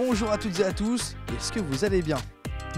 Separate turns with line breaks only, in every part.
Bonjour à toutes et à tous, est-ce que vous allez bien?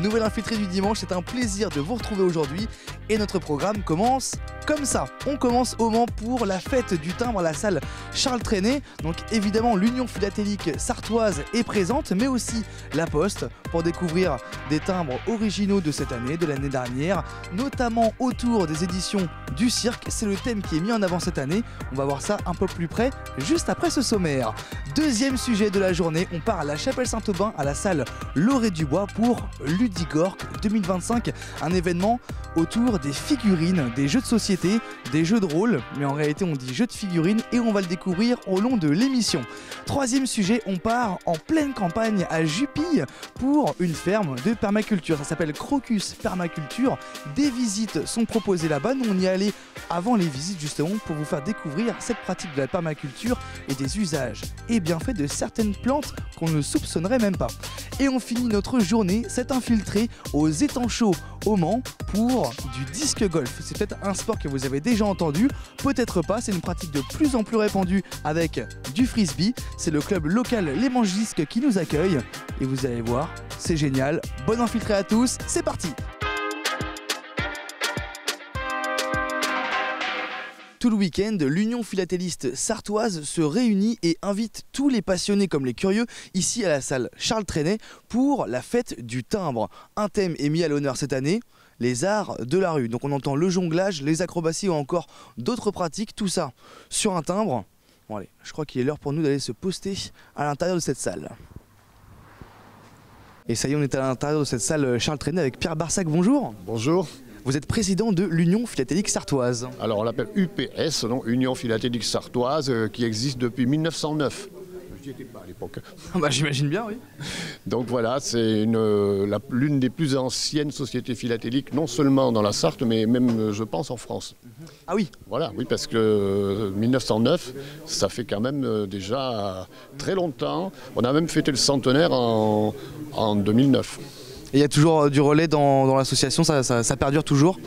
Nouvelle infiltrée du dimanche, c'est un plaisir de vous retrouver aujourd'hui et notre programme commence comme ça. On commence au Mans pour la fête du timbre à la salle Charles Trenet. Donc évidemment l'Union philatélique sartoise est présente, mais aussi la Poste pour découvrir des timbres originaux de cette année, de l'année dernière, notamment autour des éditions du cirque. C'est le thème qui est mis en avant cette année. On va voir ça un peu plus près juste après ce sommaire. Deuxième sujet de la journée, on part à la Chapelle Saint-Aubin à la salle Lauré Dubois pour Ludigork 2025, un événement autour des figurines, des jeux de société, des jeux de rôle, mais en réalité on dit jeux de figurines et on va le découvrir au long de l'émission. Troisième sujet, on part en pleine campagne à Jupille pour une ferme de permaculture, ça s'appelle Crocus Permaculture. Des visites sont proposées là-bas, nous on y allait avant les visites justement pour vous faire découvrir cette pratique de la permaculture et des usages et bienfaits de certaines plantes qu'on ne soupçonnerait même pas. Et on finit notre journée, c'est infiltré aux étangs chauds au Mans pour du disque golf. C'est peut-être un sport que vous avez déjà entendu, peut-être pas, c'est une pratique de plus en plus répandue avec du frisbee. C'est le club local Les Manches Disques qui nous accueille et vous allez voir, c'est génial. Bonne infiltrée à tous, c'est parti! Tout le week-end, l'Union philatéliste sartoise se réunit et invite tous les passionnés comme les curieux ici à la salle Charles Trenet pour la fête du timbre. Un thème est mis à l'honneur cette année, les arts de la rue. Donc on entend le jonglage, les acrobaties ou encore d'autres pratiques, tout ça sur un timbre. Bon allez, je crois qu'il est l'heure pour nous d'aller se poster à l'intérieur de cette salle. Et ça y est, on est à l'intérieur de cette salle Charles Trenet avec Pierre Barsac, bonjour.
Bonjour.
Vous êtes président de l'Union philatélique sartoise.
Alors on l'appelle UPS, donc Union philatélique sartoise, qui existe depuis 1909. J'y étais pas à l'époque.
Bah, j'imagine bien, oui.
Donc voilà, c'est l'une des plus anciennes sociétés philatéliques, non seulement dans la Sarthe, mais même, je pense, en France.
Ah oui.
Voilà, oui, parce que 1909, ça fait quand même déjà très longtemps. On a même fêté le centenaire en 2009.
Et il y a toujours du relais dans l'association, ça perdure toujours?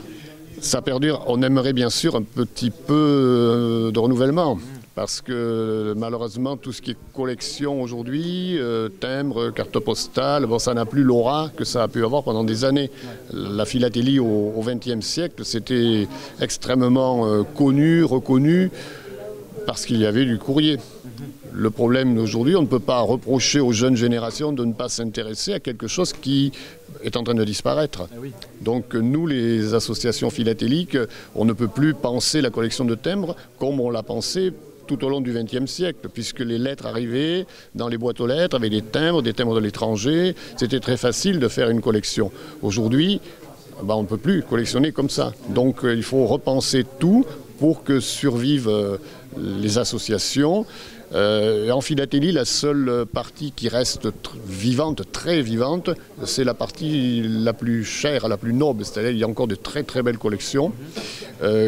Ça perdure. On aimerait bien sûr un petit peu de renouvellement. Parce que malheureusement, tout ce qui est collection aujourd'hui, timbres, cartes postales, bon, ça n'a plus l'aura que ça a pu avoir pendant des années. La philatélie au XXe siècle, c'était extrêmement connu, reconnu, parce qu'il y avait du courrier. Le problème d'aujourd'hui, on ne peut pas reprocher aux jeunes générations de ne pas s'intéresser à quelque chose qui est en train de disparaître. Donc nous, les associations philatéliques, on ne peut plus penser la collection de timbres comme on l'a pensé tout au long du XXe siècle, puisque les lettres arrivaient dans les boîtes aux lettres avec des timbres de l'étranger. C'était très facile de faire une collection. Aujourd'hui, on ne peut plus collectionner comme ça. Donc il faut repenser tout pour que survivent les associations. En philatélie, la seule partie qui reste vivante, très vivante, c'est la partie la plus chère, la plus noble. C'est-à-dire qu'il y a encore de très très belles collections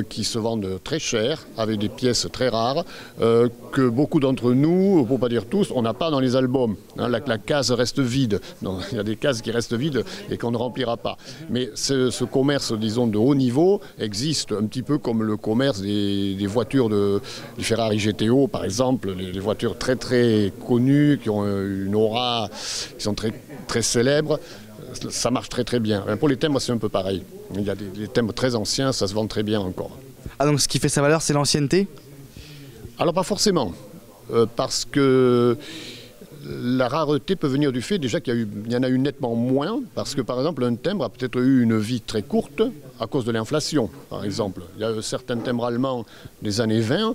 qui se vendent très cher, avec des pièces très rares, que beaucoup d'entre nous, pour ne pas dire tous, on n'a pas dans les albums. Hein, la case reste vide. Donc, il y a des cases qui restent vides et qu'on ne remplira pas. Mais ce commerce, disons, de haut niveau existe, un petit peu comme le commerce des voitures du Ferrari GTO, par exemple, les voitures très très connues, qui ont une aura, qui sont très, très célèbres, ça marche très très bien. Pour les timbres, c'est un peu pareil. Il y a des timbres très anciens, ça se vend très bien encore.
Ah, donc ce qui fait sa valeur, c'est l'ancienneté?
Alors pas forcément, parce que la rareté peut venir du fait déjà qu'il y en a eu nettement moins, parce que par exemple un timbre a peut-être eu une vie très courte à cause de l'inflation, par exemple. Il y a certains timbres allemands des années 20,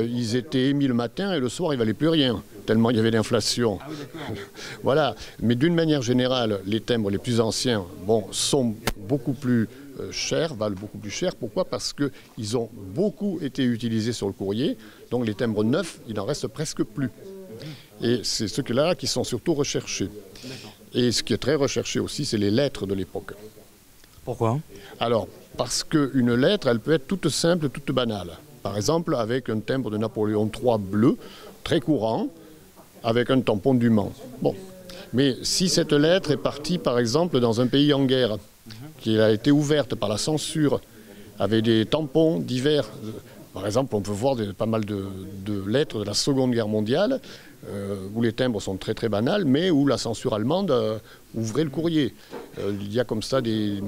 ils étaient émis le matin et le soir ils ne valaient plus rien, tellement il y avait l'inflation. Ah oui, voilà, mais d'une manière générale, les timbres les plus anciens sont beaucoup plus chers, valent beaucoup plus cher. Pourquoi? Parce qu'ils ont beaucoup été utilisés sur le courrier, donc les timbres neufs, il n'en reste presque plus. Et c'est ceux-là qui sont surtout recherchés. Et ce qui est très recherché aussi, c'est les lettres de l'époque.
Pourquoi?
Alors, parce qu'une lettre, elle peut être toute simple, toute banale. Par exemple, avec un timbre de Napoléon III bleu, très courant, avec un tampon du Mans. Bon. Mais si cette lettre est partie, par exemple, dans un pays en guerre, qui a été ouverte par la censure, avec des tampons divers, Par exemple, on peut voir pas mal de lettres de la Seconde Guerre mondiale où les timbres sont très très banals, mais où la censure allemande ouvrait le courrier. Il y a comme ça des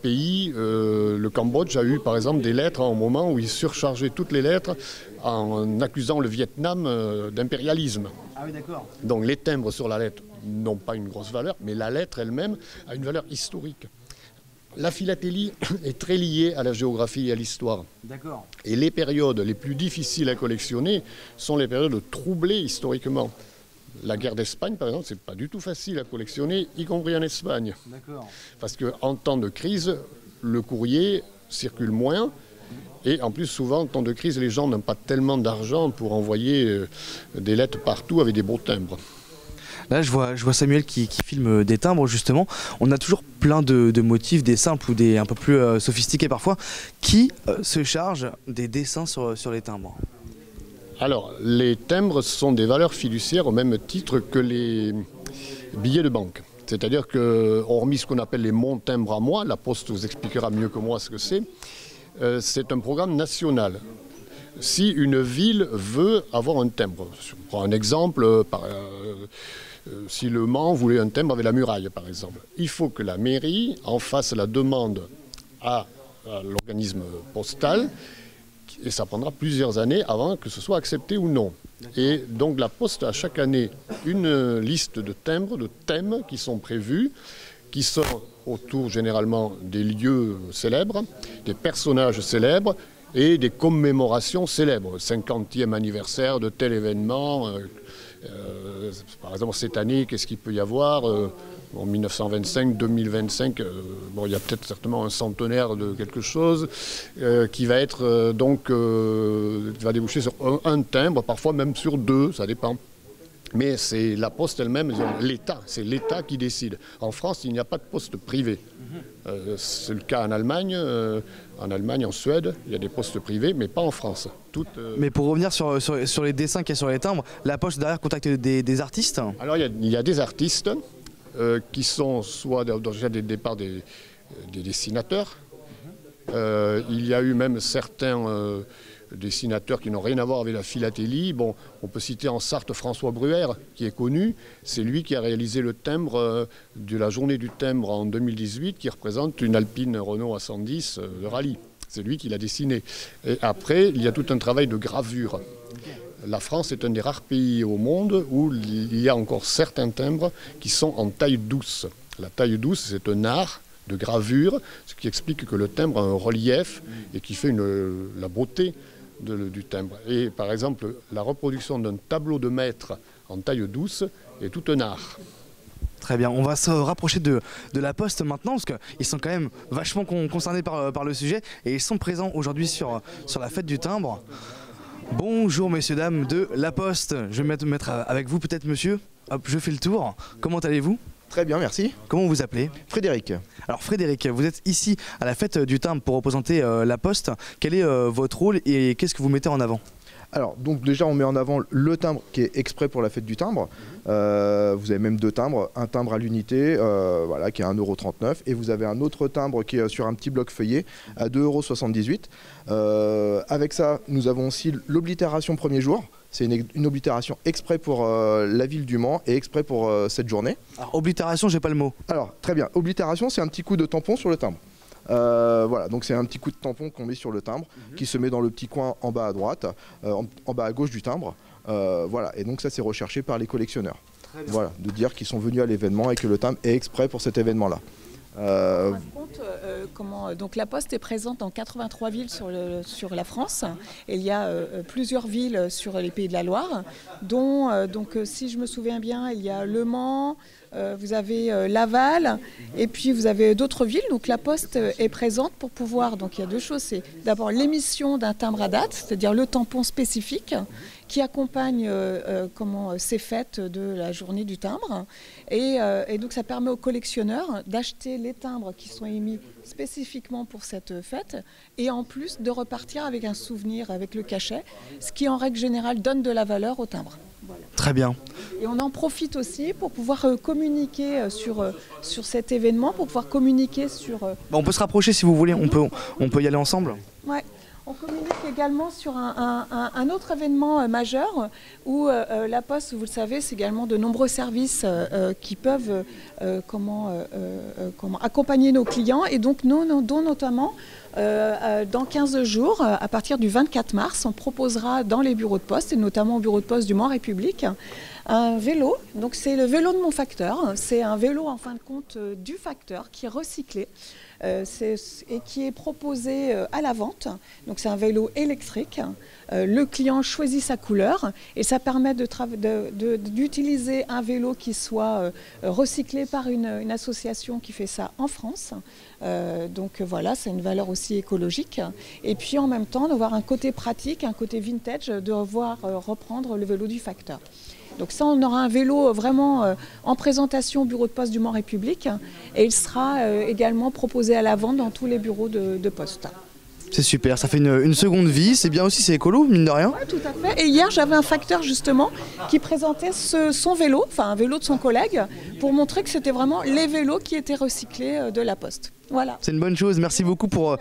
pays, le Cambodge a eu par exemple des lettres au moment où ils surchargeaient toutes les lettres en accusant le Vietnam d'impérialisme.
Ah oui, d'accord.
Donc les timbres sur la lettre n'ont pas une grosse valeur, mais la lettre elle-même a une valeur historique. La philatélie est très liée à la géographie et à l'histoire.
D'accord.
Et les périodes les plus difficiles à collectionner sont les périodes troublées historiquement. La guerre d'Espagne, par exemple, c'est pas du tout facile à collectionner, y compris en Espagne.
D'accord.
Parce qu'en temps de crise, le courrier circule moins. Et en plus, souvent, en temps de crise, les gens n'ont pas tellement d'argent pour envoyer des lettres partout avec des beaux timbres.
Là, je vois Samuel qui filme des timbres, justement. On a toujours plein de motifs, des simples ou des un peu plus sophistiqués parfois. Qui se charge des dessins sur les timbres?
Alors, les timbres sont des valeurs fiduciaires au même titre que les billets de banque. C'est-à-dire que, hormis ce qu'on appelle les monts timbres à moi, la Poste vous expliquera mieux que moi ce que c'est un programme national. Si une ville veut avoir un timbre, je prends un exemple, si Le Mans voulait un timbre avec la muraille, par exemple, il faut que la mairie en fasse la demande à l'organisme postal, et ça prendra plusieurs années avant que ce soit accepté ou non. Et donc la Poste a chaque année une liste de timbres, de thèmes qui sont prévus, qui sont autour généralement des lieux célèbres, des personnages célèbres et des commémorations célèbres. 50e anniversaire de tel événement. Par exemple, cette année, qu'est-ce qu'il peut y avoir en 1925, 2025, il y a peut-être certainement un centenaire de quelque chose qui va être va déboucher sur un timbre, parfois même sur deux, ça dépend. Mais c'est la Poste elle-même, c'est l'État qui décide. En France, il n'y a pas de poste privé. C'est le cas en Allemagne. En Suède, il y a des postes privés, mais pas en France.
Mais pour revenir sur les dessins qu'il y a sur les timbres, la Poste derrière contacte des artistes?
Alors il y a des artistes qui sont soit déjà des départs des dessinateurs. Il y a eu même certains dessinateurs qui n'ont rien à voir avec la philatélie. Bon, on peut citer en Sarthe François Bruer, qui est connu. C'est lui qui a réalisé le timbre de la journée du timbre en 2018, qui représente une Alpine Renault A110 de rallye. C'est lui qui l'a dessiné. Et après, il y a tout un travail de gravure. La France est un des rares pays au monde où il y a encore certains timbres qui sont en taille douce. La taille douce, c'est un art de gravure, ce qui explique que le timbre a un relief et qui fait la beauté du timbre. Et par exemple, la reproduction d'un tableau de maître en taille douce est tout un art.
Très bien, on va se rapprocher de la Poste maintenant, parce qu'ils sont quand même vachement concernés par le sujet, et ils sont présents aujourd'hui sur la fête du timbre. Bonjour messieurs, dames de la Poste, je vais me mettre avec vous peut-être monsieur. Hop, je fais le tour. Comment allez-vous?
Très bien, merci.
Comment vous vous appelez?
Frédéric.
Alors Frédéric, vous êtes ici à la fête du timbre pour représenter la Poste. Quel est votre rôle et qu'est-ce que vous mettez en avant?
Alors, donc déjà, on met en avant le timbre qui est exprès pour la fête du timbre. Vous avez même deux timbres, un timbre à l'unité, qui est à 1,39 €, et vous avez un autre timbre qui est sur un petit bloc feuillé à 2,78 €. Avec ça, nous avons aussi l'oblitération premier jour. C'est une oblitération exprès pour la ville du Mans et exprès pour cette journée.
Alors, oblitération, j'ai pas le mot.
Alors, très bien. Oblitération, c'est un petit coup de tampon sur le timbre. Donc c'est un petit coup de tampon qu'on met sur le timbre, qui se met dans le petit coin en bas à droite, en bas à gauche du timbre. Et donc ça c'est recherché par les collectionneurs. Voilà, de dire qu'ils sont venus à l'événement et que le timbre est exprès pour cet événement-là.
Donc la Poste est présente dans 83 villes sur la France. Et il y a plusieurs villes sur les Pays de la Loire, dont, si je me souviens bien, il y a Le Mans, vous avez Laval, et puis vous avez d'autres villes. Donc la Poste est présente pour pouvoir, donc il y a deux choses, c'est d'abord l'émission d'un timbre à date, c'est-à-dire le tampon spécifique qui accompagne ces fêtes de la journée du timbre. Et donc ça permet aux collectionneurs d'acheter les timbres qui sont émis spécifiquement pour cette fête et en plus de repartir avec un souvenir, avec le cachet, ce qui en règle générale donne de la valeur au timbre. Voilà.
Très bien.
Et on en profite aussi pour pouvoir communiquer sur cet événement, pour pouvoir communiquer sur...
On peut se rapprocher si vous voulez, on peut y aller ensemble.
Ouais. On communique également sur un autre événement majeur où la Poste, vous le savez, c'est également de nombreux services qui peuvent accompagner nos clients. Et donc, dont notamment, dans 15 jours, à partir du 24 mars, on proposera dans les bureaux de poste, et notamment au bureau de poste du Mans République, un vélo. Donc, c'est le vélo de mon facteur. C'est un vélo, en fin de compte, du facteur qui est recyclé. Et qui est proposé à la vente. Donc c'est un vélo électrique. Le client choisit sa couleur et ça permet d'utiliser un vélo qui soit recyclé par une association qui fait ça en France. Donc voilà, c'est une valeur aussi écologique. Et puis en même temps, d'avoir un côté pratique, un côté vintage, de voir reprendre le vélo du facteur. Donc ça, on aura un vélo vraiment en présentation au bureau de poste du Mans République et il sera également proposé à la vente dans tous les bureaux de poste.
C'est super, ça fait une seconde vie, c'est bien aussi, c'est écolo, mine de rien.
Oui, tout à fait. Et hier, j'avais un facteur justement qui présentait son vélo, enfin un vélo de son collègue, pour montrer que c'était vraiment les vélos qui étaient recyclés de la Poste. Voilà.
C'est une bonne chose, merci beaucoup pour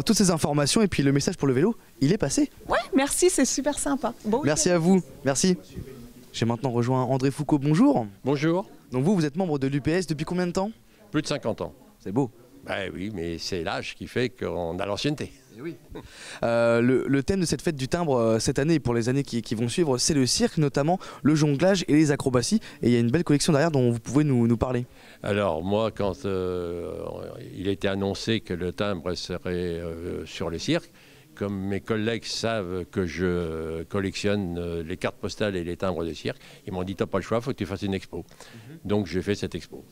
toutes ces informations et puis le message pour le vélo, il est passé.
Oui, merci, c'est super sympa. Bon,
merci à vous, merci. J'ai maintenant rejoint André Foucault, bonjour.
Bonjour.
Donc vous êtes membre de l'UPS depuis combien de temps?
Plus de 50 ans.
C'est beau.
Ben oui, mais c'est l'âge qui fait qu'on a l'ancienneté.
Oui. Le thème de cette fête du timbre cette année et pour les années qui vont suivre, c'est le cirque, notamment le jonglage et les acrobaties. Et il y a une belle collection derrière dont vous pouvez nous parler.
Alors moi, quand il a été annoncé que le timbre serait sur le cirque, comme mes collègues savent que je collectionne les cartes postales et les timbres de cirque, ils m'ont dit t'as pas le choix, il faut que tu fasses une expo. Donc j'ai fait cette expo.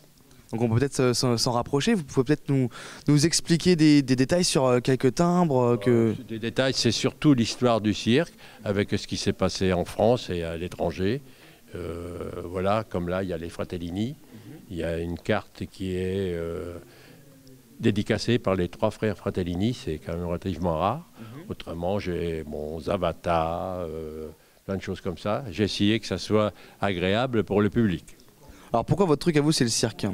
Donc on peut peut-être s'en rapprocher, vous pouvez peut-être nous expliquer des détails sur quelques timbres
Des détails, c'est surtout l'histoire du cirque, avec ce qui s'est passé en France et à l'étranger. Voilà, comme là, il y a les Fratellini, il y a une carte qui est dédicacée par les 3 frères Fratellini, c'est quand même relativement rare. Autrement, j'ai mon Zavata, plein de choses comme ça. J'ai essayé que ça soit agréable pour le public.
Alors pourquoi votre truc à vous, c'est le cirque?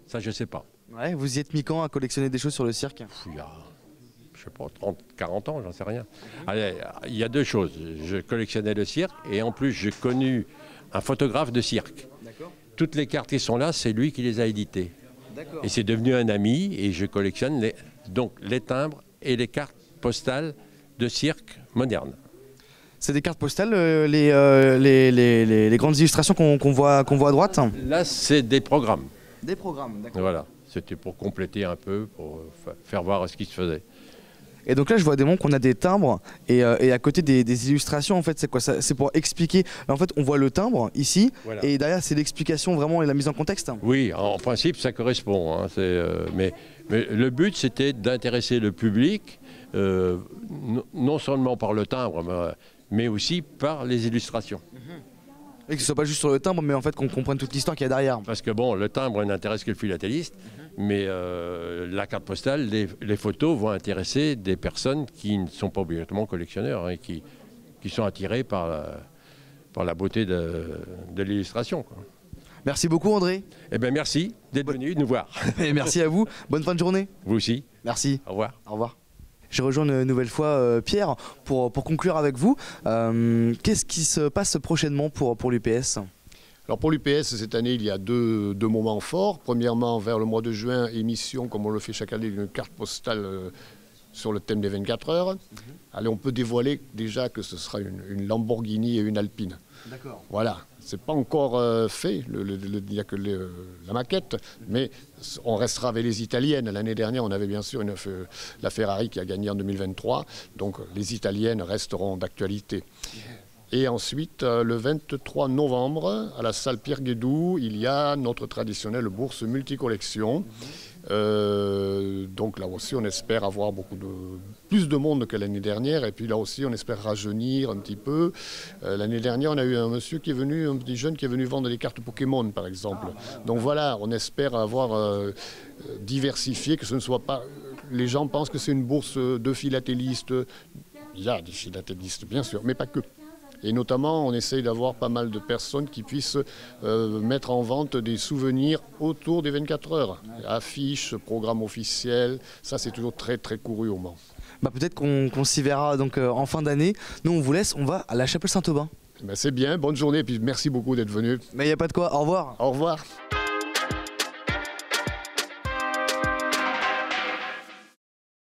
Ça, je ne sais pas.
Ouais, vous y êtes mis quand à collectionner des choses sur le cirque?
Il y a, je sais pas, 30, 40 ans, j'en sais rien. Allez, il y a 2 choses. Je collectionnais le cirque et en plus, j'ai connu un photographe de cirque. Toutes les cartes qui sont là, c'est lui qui les a éditées. Et c'est devenu un ami et je collectionne donc les timbres et les cartes postales de cirque moderne.
C'est des cartes postales, les grandes illustrations qu'on voit à droite?
Là, c'est des programmes.
Des programmes, d'accord.
Voilà, c'était pour compléter un peu, pour faire voir ce qui se faisait.
Et donc là, je vois des montres qu'on a des timbres et à côté des illustrations, en fait, c'est quoi ça? C'est pour expliquer. Là, en fait, on voit le timbre ici, voilà. Et derrière, c'est l'explication vraiment et la mise en contexte.
Oui, en principe, ça correspond. Hein, mais le but, c'était d'intéresser le public, non seulement par le timbre, mais aussi par les illustrations.
Et que ce soit pas juste sur le timbre, mais en fait qu'on comprenne toute l'histoire qu'il y a derrière.
Parce que bon, le timbre n'intéresse que le philatéliste, mais la carte postale, les photos vont intéresser des personnes qui ne sont pas obligatoirement collectionneurs, hein, qui sont attirées par la beauté de l'illustration.
Merci beaucoup André.
Eh bien merci d'être venu nous voir.
Et merci à vous, bonne fin de journée.
Vous aussi.
Merci.
Au revoir.
Au revoir. Je rejoins une nouvelle fois Pierre pour conclure avec vous. Qu'est-ce qui se passe prochainement pour l'UPS?
Alors pour l'UPS, cette année, il y a deux moments forts. Premièrement, vers le mois de juin, émission, comme on le fait chaque année, d'une carte postale sur le thème des 24 heures. Allez, on peut dévoiler déjà que ce sera une Lamborghini et une Alpine.
D'accord.
Voilà. C'est pas encore fait, il n'y a que la maquette, mais on restera avec les italiennes. L'année dernière, on avait bien sûr la Ferrari qui a gagné en 2023, donc les italiennes resteront d'actualité. Et ensuite, le 23 novembre, à la salle Pierre Guédou, il y a notre traditionnelle bourse multicollection. Donc là aussi, on espère avoir plus de monde que l'année dernière. Et puis là aussi, on espère rajeunir un petit peu. L'année dernière, on a eu un monsieur qui est venu, un petit jeune qui est venu vendre des cartes Pokémon, par exemple. Donc voilà, on espère avoir diversifié, que ce ne soit pas... Les gens pensent que c'est une bourse de philatélistes. Il y a des philatélistes, bien sûr, mais pas que. Et notamment, on essaye d'avoir pas mal de personnes qui puissent mettre en vente des souvenirs autour des 24 heures. Affiches, programmes officiels, ça c'est toujours très très couru au Mans.
Bah, peut-être qu'on s'y verra donc, en fin d'année. Nous on vous laisse, on va à la chapelle Saint-Aubin.
Ben, c'est bien, bonne journée et puis merci beaucoup d'être venu.
Mais il n'y a pas de quoi, au revoir.
Au revoir.